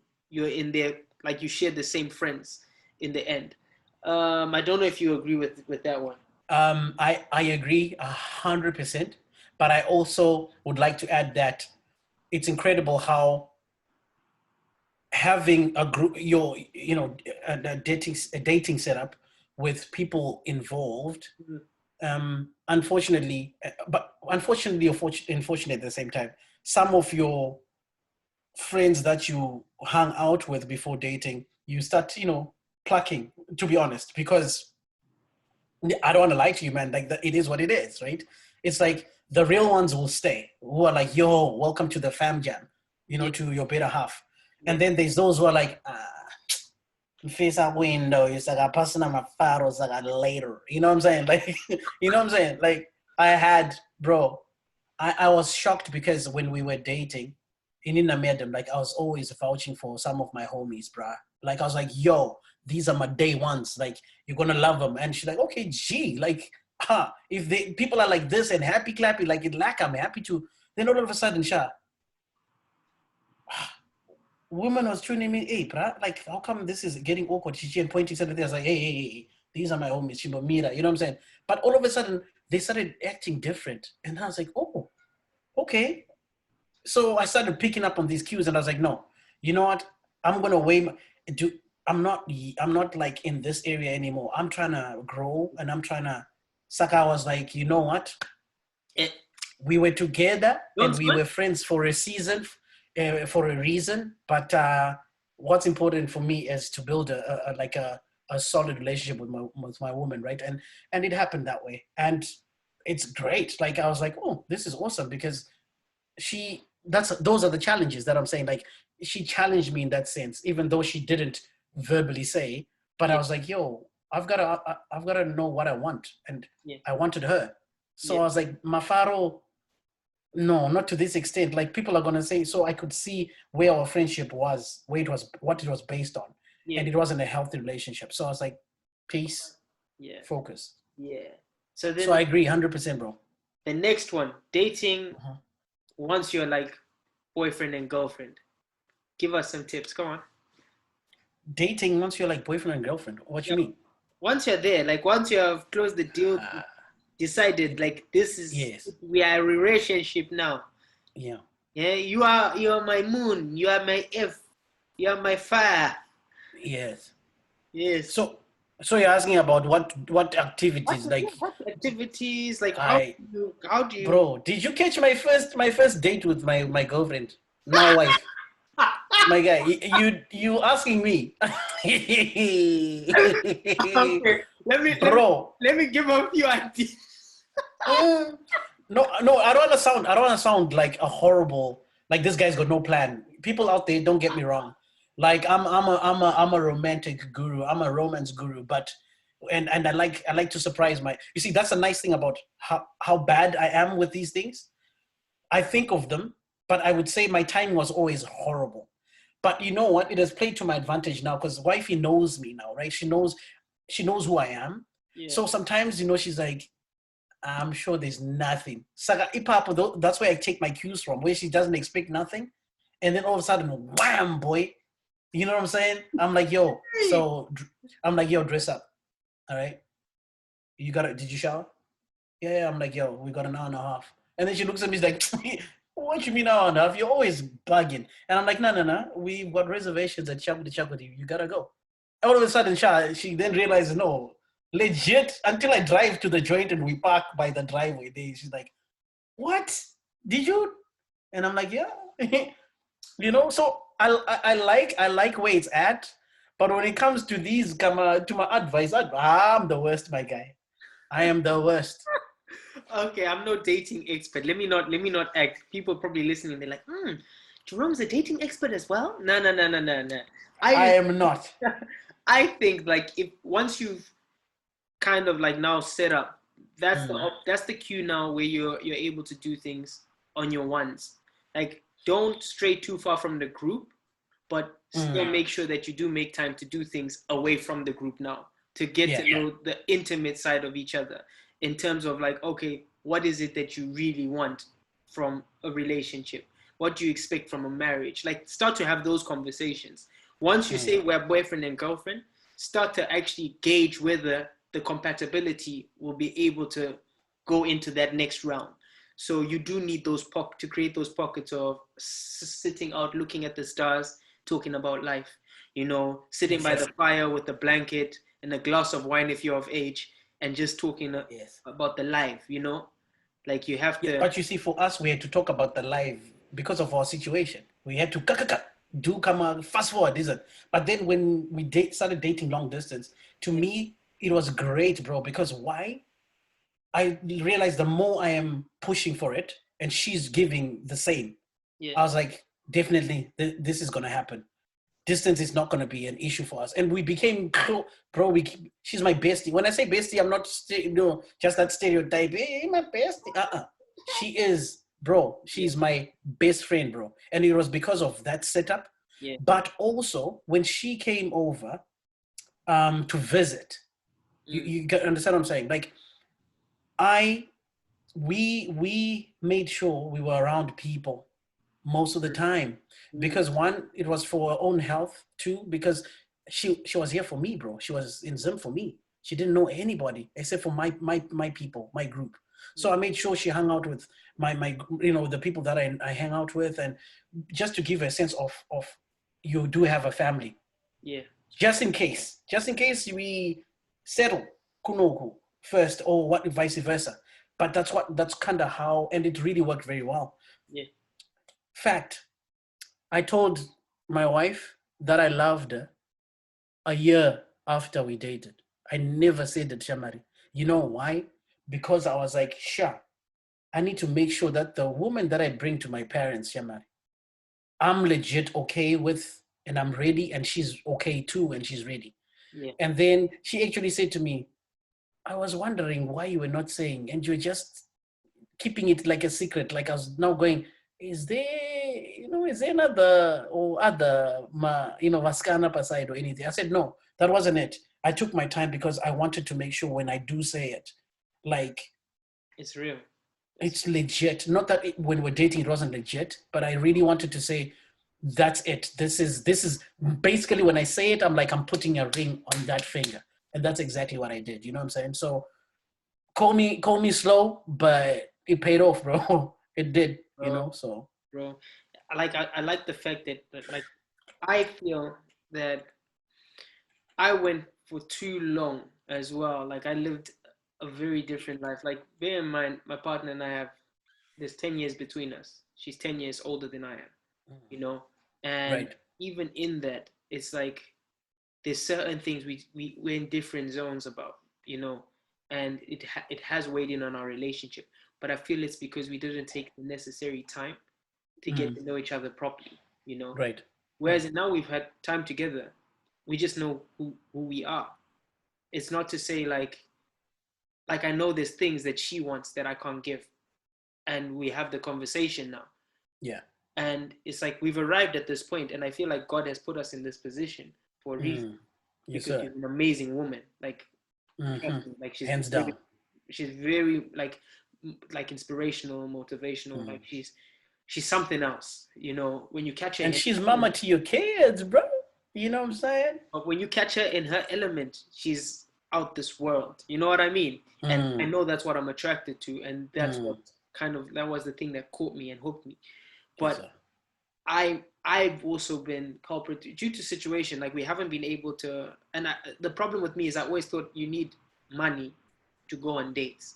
in there, like you share the same friends in the end. I don't know if you agree with that one. I agree 100%, but I also would like to add that it's incredible how having a group, a dating setup with people involved, unfortunately, but unfortunately or unfortunately at the same time, some of your friends that you hung out with before dating, you start, plucking, to be honest, because I don't want to lie to you, man. Like, it is what it is, right? It's like the real ones will stay, who are like, yo, welcome to the fam jam, Yeah, to your better half. yeah. And then there's those who are like, face out window, it's like a person on my photos like later. You know what I'm saying? Like, you know what I'm saying? Like, I was shocked because when we were dating, in Madam, like I was always vouching for some of my homies, bruh. Like I was like, yo, these are my day ones. Like, you're gonna love them. And she's like, okay, gee, like, if people are like this and happy clappy, like it like I'm happy to, then all of a sudden, woman was tuning me, hey, bruh, like, how come this is getting awkward? She and pointing something there. I was like, hey, these are my homies, Shimba Mira, you know what I'm saying? But all of a sudden, they started acting different. And I was like, oh, okay. So I started picking up on these cues, and I was like, no, you know what? I'm gonna I'm not like in this area anymore. I'm trying to grow, and I'm trying to. Saka was like, you know what? We were together, and we were friends for a season, for a reason. But what's important for me is to build a solid relationship with my woman, right? And it happened that way, and it's great. Like I was like, oh, this is awesome because those are the challenges that I'm saying. Like, she challenged me in that sense, even though she didn't verbally say, but I was like, yo, I've got to know what I want. And I wanted her. So I was like, Mafaro, no, not to this extent. Like, people are going to say, so I could see where our friendship was, what it was based on. And it wasn't a healthy relationship. So I was like, peace, focus. Yeah. So I agree 100%, bro. The next one, dating once you're like boyfriend and girlfriend. Give us some tips. Come on. Dating once you're like boyfriend and girlfriend. What you mean? Once you're there, like once you have closed the deal, decided like this is we are a relationship now. Yeah. Yeah. You are my moon. You are my F. You are my fire. Yes. Yes. So you're asking about what activities what activities like how do you Bro, did you catch my first date with my girlfriend, now wife? My guy, you asking me? Okay, let me give a few ideas. No, I don't want to sound like a horrible, like this guy's got no plan. People out there, don't get me wrong. Like I'm a romantic guru. I'm a romance guru, but and I like to surprise you see, that's a nice thing about how bad I am with these things. I think of them, but I would say my timing was always horrible. But you know what? It has played to my advantage now because wifey knows me now, right? She knows who I am. Yeah. So sometimes, she's like, I'm sure there's nothing. That's where I take my cues from, where she doesn't expect nothing. And then all of a sudden, wham, boy. You know what I'm saying? I'm like, yo, dress up. All right. Did you shower? Yeah, I'm like, yo, we got an hour and a half. And then she looks at me, she's like, what you mean hour and a half? You're always bugging. And I'm like, no. We've got reservations at Chakuti. You gotta go. All of a sudden, she then realizes, no, Legit, until I drive to the joint and we park by the driveway. She's like, "What? Did you?" And I'm like, "Yeah." So I like where it's at, but when it comes to these, to my advice, I'm the worst, my guy. I am the worst. Okay, I'm no dating expert. Let me not act. People probably listening, they're like, Jerome's a dating expert as well? No, no, no, no, no, no. I I am not. I think like if once you've kind of like now set up, Mm. that's the cue now where you're able to do things on your ones. Like don't stray too far from the group, but still Mm. make sure that you do make time to do things away from the group now to get Yeah. to know the intimate side of each other in terms of like, okay, what is it that you really want from a relationship? What do you expect from a marriage? Like start to have those conversations. Once you Mm. say we're boyfriend and girlfriend, start to actually gauge whether the compatibility will be able to go into that next round. So you do need those to create those pockets of sitting out, looking at the stars, talking about life. Sitting Yes, by the yes, fire with a blanket and a glass of wine if you're of age, and just talking yes. about the life. Like you have Yeah, to. but you see, for us, we had to talk about the life because of our situation. We had to do come on, fast forward, isn't it? But then when we started dating long distance, to Yeah, me, it was great, bro. Because why? I realized the more I am pushing for it, and she's giving the same. yeah, I was like, definitely, this is gonna happen. Distance is not gonna be an issue for us, and we became bro. She's my bestie. When I say bestie, I'm not just that stereotype. Hey, my bestie. She is, bro. yeah, She's my best friend, bro. And it was because of that setup. yeah. But also when she came over to visit, Mm, you understand what I'm saying? Like I we made sure we were around people most of the time mm, because one, it was for her own health. Two, because she was here for me, bro. She was in Zim for me. She didn't know anybody except for my people, my group. So mm, I made sure she hung out with my the people that I hang out with, and just to give her a sense of you do have a family, yeah, just in case we settle kunoku first, or what, vice versa. But that's kind of how, and it really worked very well. yeah, Fact, I told my wife that I loved her a year after we dated. I never said it, Shamari. You know why? Because I was like, sure, I need to make sure that the woman that I bring to my parents, Shamari, I'm legit okay with, and I'm ready, and she's okay too, and she's ready. yeah. And then she actually said to me, I was wondering why you were not saying, and you're just keeping it like a secret. Like I was now going, is there another or other, Vaskana Paside or anything? I said, no, that wasn't it. I took my time because I wanted to make sure when I do say it, like It's real. it's legit. Not that when we're dating, it wasn't legit, but I really wanted to say, that's it. This is basically when I say it, I'm like, I'm putting a ring on that finger. And that's exactly what I did. You know what I'm saying? So call me slow, but it paid off, bro. It did, bro, so. bro. I like the fact that like I feel that I went for too long as well. Like I lived a very different life. Like bear in mind, my partner and I have there's 10 years between us. She's 10 years older than I am, you know. And Right. even in that, it's like there's certain things we're in different zones about, and it has weighed in on our relationship. But I feel it's because we didn't take the necessary time to get Mm. to know each other properly, you know. Right. Whereas now we've had time together, we just know who we are. It's not to say like I know there's things that she wants that I can't give, and we have the conversation now. Yeah. And it's like we've arrived at this point, and I feel like God has put us in this position for a reason Mm. Yes, because sir. she's an amazing woman. Like, Hmm. trust me, like Hands down. she's very like inspirational, motivational. Mm. Like she's something else. When you catch her And in she's her element, mama to your kids, bro. You know what I'm saying? but when you catch her in her element, she's out this world. You know what I mean? And I Mm. know that's what I'm attracted to, and that's what Mm. that was the thing that caught me and hooked me. Yes, But sir. I've also been culprit due to situation. Like we haven't been able to, and the problem with me is I always thought you need money to go on dates.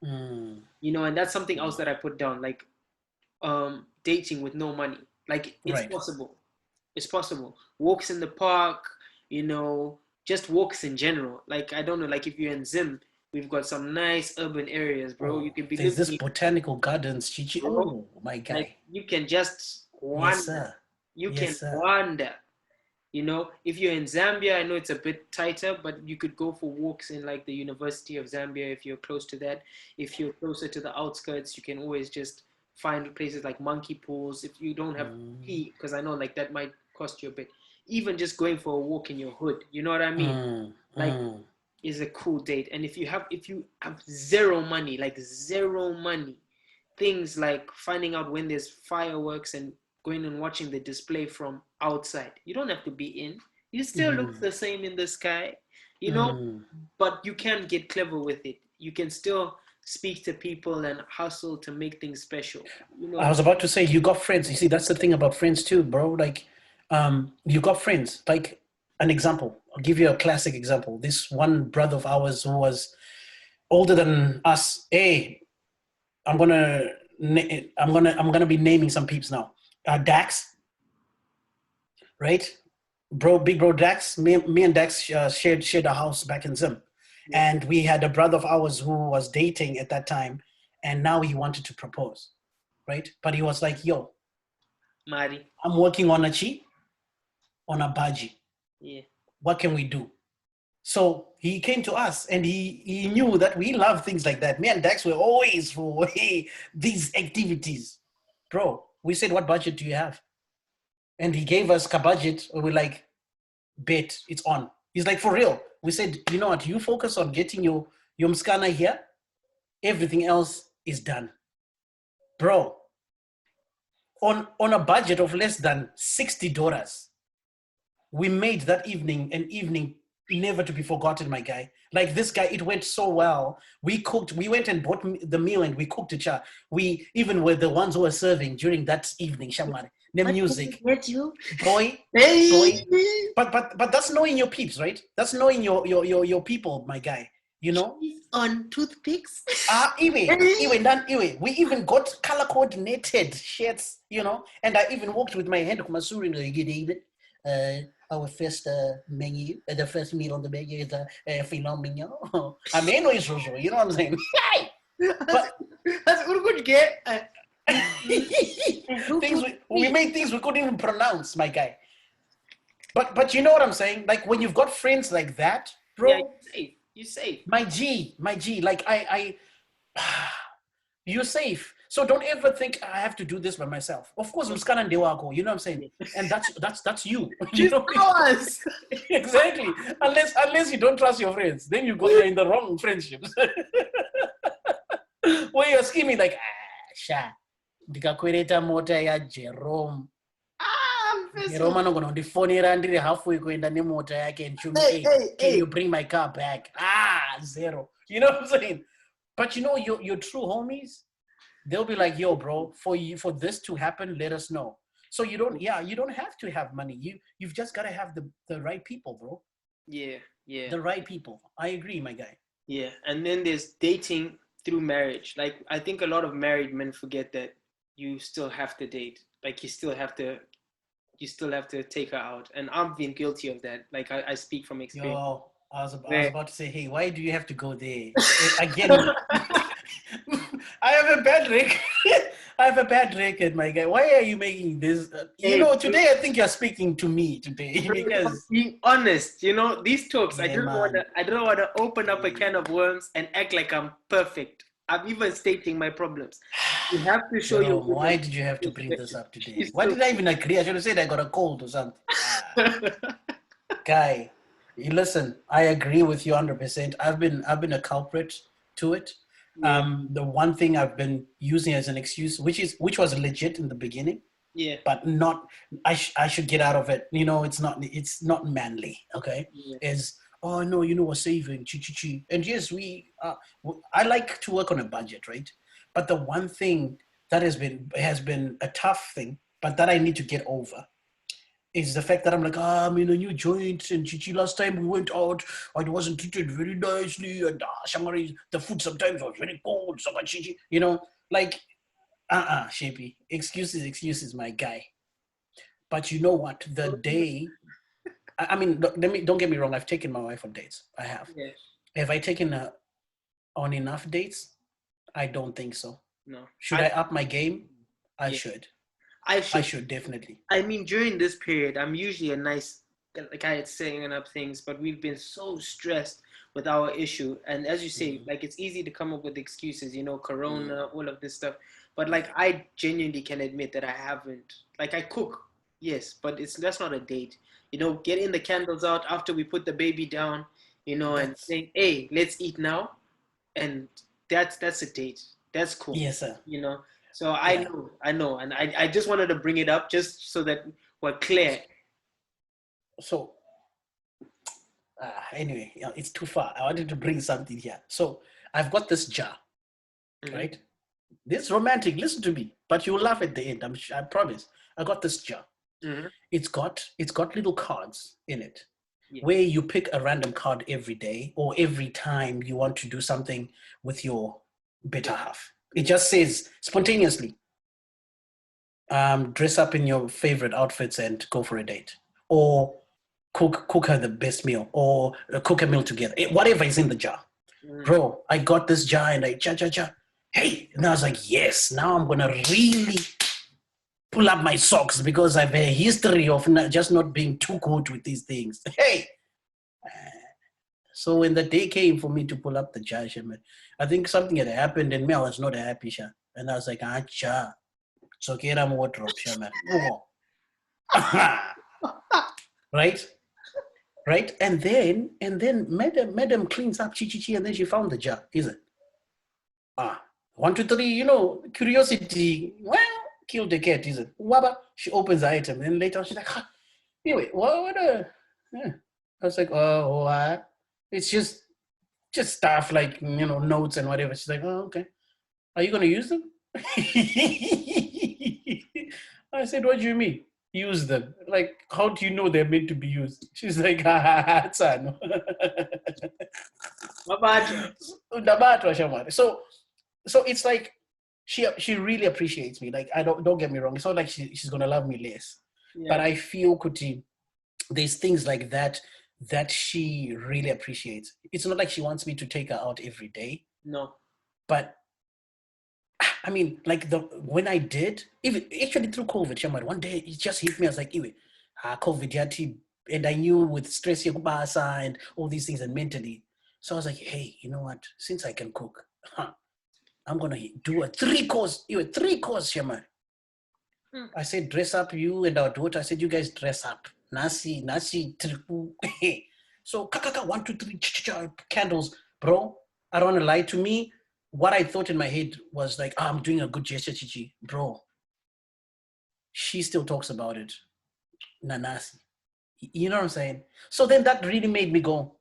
Mm. You know, and that's something else that I put down, like dating with no money. Like it's Right. possible. It's possible. Walks in the park, you know, just walks in general. Like I don't know, like if you're in Zim, we've got some nice urban areas, bro. You Oh, could be there's this living, botanical gardens, Chichi. bro. Oh, my Like guy. you can just Yes, wander. sir. You can Yes, sir. wander. You know, if you're in Zambia, I know it's a bit tighter, but you could go for walks in like the University of Zambia if you're close to that. If you're closer to the outskirts, you can always just find places like monkey pools. If you don't have Mm. pee, because I know like that might cost you a bit. Even just going for a walk in your hood, you know what I mean? Mm. Like Mm. is a cool date. And if you have zero money, like zero money, things like finding out when there's fireworks and going and watching the display from outside. You don't have to be in. You still look Mm. the same in the sky, you know, Mm. but you can get clever with it. You can still speak to people and hustle to make things special, you I know. was about to say, you got friends. You see, that's the thing about friends too, bro. Like, you got friends. Like, an example. I'll give you a classic example. This one brother of ours who was older than us. Hey, I'm gonna be naming some peeps now. Dax, right? Bro, big bro Dax. Me and Dax shared a house back in Zim, Yeah, and we had a brother of ours who was dating at that time, and now he wanted to propose, right? But he was like, "Yo, Mari. I'm working on a chi, on a baji. Yeah, What can we do?" So he came to us, and he knew that we love things like that. Me and Dax were always for hey, these activities, bro. We said, "What budget do you have?" And he gave us a budget. And we're like, "Bet, it's on." He's like, "For real." We said, "You know what? You focus on getting your mskana here. Everything else is done, bro." On a budget of less than $60, we made that evening an evening never to be forgotten, my guy. Like this guy, it went so well. We cooked, we went and bought the meal and we cooked it. We even were the ones who were serving during that evening, Shamar. The what did music, I get you? boy, Hey, boy. But that's knowing your peeps, right? That's knowing your people, my guy. You know? cheese on toothpicks. Iwe. We even got color coordinated shirts, you know. And I even walked with my hand kumasuri good our first menu, the first meal on the menu is a filet mignon. I mean, no is you know what I'm saying? But That's what would you get. things we made things we couldn't even pronounce, my guy. But you know what I'm saying? Like when you've got friends like that, Yeah, bro. you're safe. You're safe. My G, like you're safe. So don't ever think I have to do this by myself. Of course, Muskana Ndewako, you know what I'm saying? And that's you. You It's know ours. exactly. Unless you don't trust your friends, then you're in the wrong friendships. Where you're scheming like, sha, ndikakweleta mota ya Jerome. I'm Jerome pissed. anogona kundifonera ndiri halfway kuenda nemota yake and chumi, Hey, hey, hey, can hey. you bring my car back? Zero. You know what I'm saying? But you know, your true homies, they'll be like, yo, bro, for this to happen, let us know. So you don't have to have money. You've just got to have the right people, bro. Yeah, yeah, The right people. I agree, my guy. yeah. And then there's dating through marriage. Like I think a lot of married men forget that you still have to date. Like you still have to take her out. And I've been guilty of that. Like I speak from experience. Yo, I was Where about to say, hey, why do you have to go there again? I have a bad record. I have a bad record, my guy. Why are you making this? hey, Today I think you're speaking to me today because being honest, these talks, I yeah, don't want man. to I don't want to open up a can of worms and act like I'm perfect. I'm even stating my problems. You have to show your Jerome, women why did you have to bring this perspective. up today? She's Why still did I even agree? I should have said I got a cold or something. Guy, you listen. I agree with you 100%. I've been a culprit to it. yeah, The one thing I've been using as an excuse, which was legit in the beginning, yeah, but not. I should get out of it. It's not manly. Okay, yeah, is oh no, we're saving chi chi chi. And yes, I like to work on a budget, right? But the one thing that has been a tough thing, but that I need to get over It's the fact that I'm like, I'm in a new joint, and Chichi, last time we went out, I wasn't treated very nicely, and Shamari, the food sometimes was very cold, so much Chichi, like, Shapey, excuses, my guy. But you know what? The day, I mean, don't get me wrong, I've taken my wife on dates. I have. Yeah. Have I taken her on enough dates? I don't think so. No. Should I up my game? I Yeah. should. I should definitely. I mean, during this period, I'm usually a nice guy at setting up things, but we've been so stressed with our issue. And as you say, like, it's easy to come up with excuses, Corona, all of this stuff. But like, I genuinely can admit that I haven't. Like, I cook, yes, but that's not a date. Getting the candles out after we put the baby down, and saying, "Hey, let's eat now," and that's a date. That's cool. Yes, sir. So I know, and I just wanted to bring it up just so that we're clear. So, anyway, it's too far. I wanted to bring something here. So I've got this jar, right? This is romantic. Listen to me, but you'll laugh at the end. I promise. I got this jar. It's got little cards in it, where you pick a random card every day or every time you want to do something with your better half. It just says spontaneously, dress up in your favorite outfits and go for a date, or cook her the best meal, or cook a meal together. Whatever is in the jar. Bro, I got this jar and I hey, and I was like, yes, now I'm gonna really pull up my socks because I've a history of just not being too good with these things. Hey. So when the day came for me to pull up the jar, I think something had happened and me, I was not happy, and I was like, jar. So get a wardrobe, right? And then madam cleans up, chi, and then she found the jar, is it? 1, 2, 3, curiosity, well, killed the cat, is it? Waba, she opens the item, and later she's like, anyway, what yeah. I was like, oh, what? It's just stuff like, notes and whatever. She's like, oh, okay. Are you going to use them? I said, what do you mean? Use them? Like, how do you know they're meant to be used? She's like, it's so it's like, she really appreciates me. Like, I don't get me wrong. It's not like she's going to love me less. Yeah. But I feel, Kuti, there's things like that she really appreciates. It's not like she wants me to take her out every day. No. But I mean, like when I did, even actually through COVID, one day it just hit me. I was like, COVID yati, and I knew with stress and all these things and mentally. So I was like, hey, you know what? Since I can cook, I'm gonna do a 3-course, Shaman. I said, dress up, you and our daughter. I said, you guys dress up. Nasi, tripu. So, 1, 2, 3, candles, bro. I don't want to lie to me. What I thought in my head was like, I'm doing a good gesture, Chichi. Bro, she still talks about it. Nanasi. You know what I'm saying? So then that really made me go,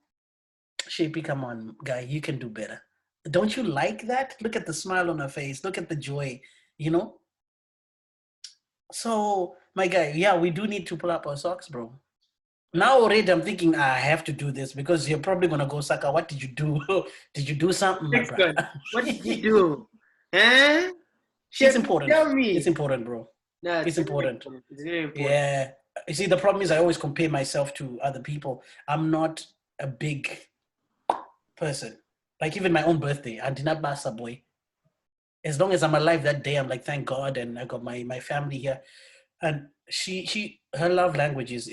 Shapey, come on, guy, you can do better. Don't you like that? Look at the smile on her face. Look at the joy, So, my guy, yeah, we do need to pull up our socks, bro. Now already I'm thinking, I have to do this because you're probably going to go, Saka, what did you do? Did you do something, my bro? What did you do? Eh? It's important. Tell me. It's important, bro. No, it's important. It's very important. Yeah. You see, the problem is I always compare myself to other people. I'm not a big person. Like even my own birthday, I did not buy Subway. As long as I'm alive that day, I'm like, thank God, and I got my family here. And her love language is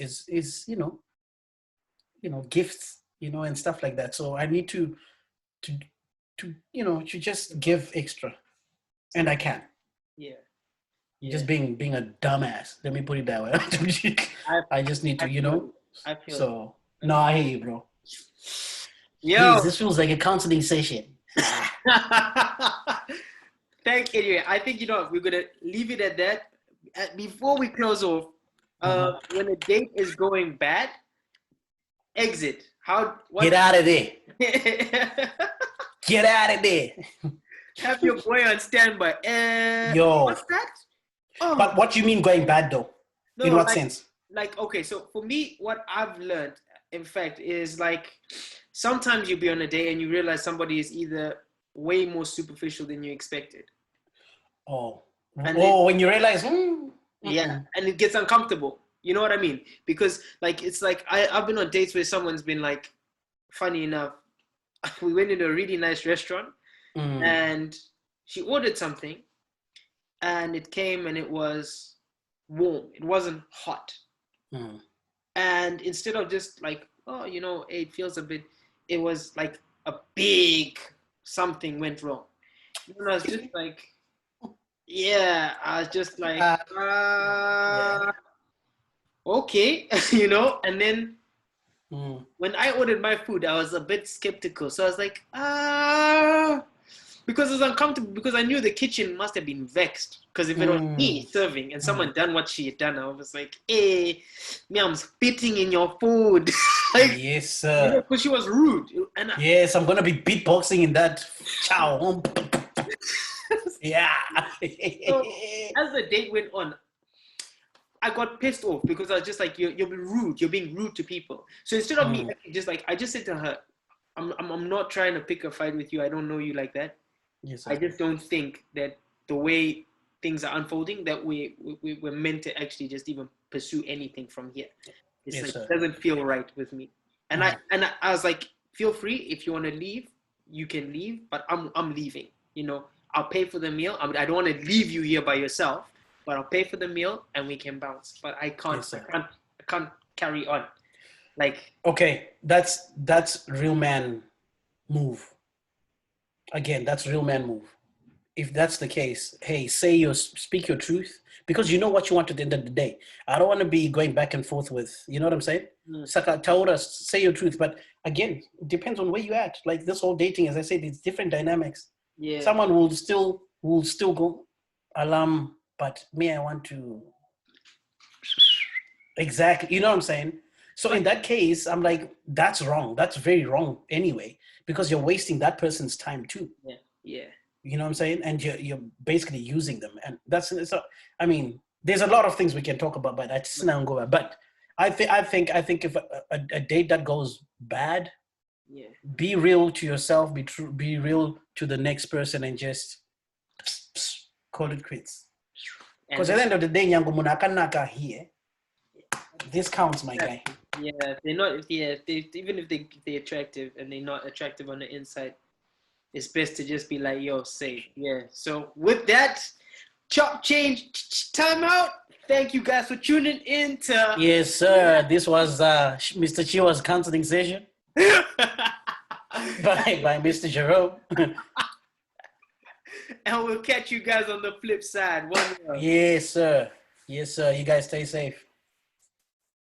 gifts, and stuff like that. So I need to just give extra, and I can. Yeah. Just being a dumbass. Let me put it that way. I just need to, I feel so no, I hear you, bro. Yo, Please, this feels like a counseling session. Thank you. I think we're gonna leave it at that. Before we close off, when a date is going bad, exit. Get out of there. Get out of there. Have your boy on standby. Yo. What's that? Oh. But what do you mean going bad though? No, in what sense? like, okay, so for me, what I've learned, in fact, is like sometimes you'll be on a date and you realize somebody is either way more superficial than you expected. Oh, And then, when you realize, yeah, and it gets uncomfortable. You know what I mean? Because like it's like I've been on dates where someone's been like, funny enough, we went into a really nice restaurant and she ordered something and it came and it was warm. It wasn't hot. And instead of just like, oh, you know, it feels a bit, it was like a big something went wrong. And I was just like, yeah, I was just like, yeah. okay, you know. And then when I ordered my food, I was a bit skeptical. So I was like, because it was uncomfortable because I knew the kitchen must have been vexed. Because if it was me serving and someone done what she had done, I was like, hey, me, I'm spitting in your food. Like, yes, sir. You know, because she was rude. And yes, I'm gonna be beatboxing in that. Ciao. Yeah. So as the date went on, I got pissed off because I was just like, you're being rude. You're being rude to people. So instead of me just like, I just said to her, I'm not trying to pick a fight with you. I don't know you like that. Yes, I just don't think that the way things are unfolding, that we're meant to actually just even pursue anything from here. It's yes, like, sir. it doesn't feel right with me. And I was like, feel free if you want to leave, you can leave, but I'm leaving. You know, I'll pay for the meal. I don't want to leave you here by yourself, but I'll pay for the meal and we can bounce. But I can't, Yes, I can't carry on. Like, okay, that's real man move. Again, that's real man move. If that's the case, hey, speak your truth because you know what you want at the end of the day. I don't want to be going back and forth with, you know what I'm saying? Saka, tell us, say your truth. But again, it depends on where you're at. Like this whole dating, as I said, it's different dynamics. yeah. Someone will still go alarm, but me, I want to exactly. You know what I'm saying? So in that case, I'm like, that's wrong. That's very wrong anyway, because you're wasting that person's time too. Yeah. Yeah. You know what I'm saying? And you're basically using them. And I mean, there's a lot of things we can talk about, but that's not go. But I think if a date that goes bad, Yeah. be real to yourself, be true, be real to the next person, and just call it quits. Because at the end of the day, Nyango Munakanaka here, this counts, my guy. Yeah, they're not. Yeah, even if they're attractive and they're not attractive on the inside, it's best to just be like, yo, safe. Yeah. So with that, chop change time out. Thank you guys for tuning in to. Yes, sir. This was Mr. Chiwaz counseling session by Mr. Jerome. And we'll catch you guys on the flip side. One love. Yes, sir. Yes, sir. You guys stay safe.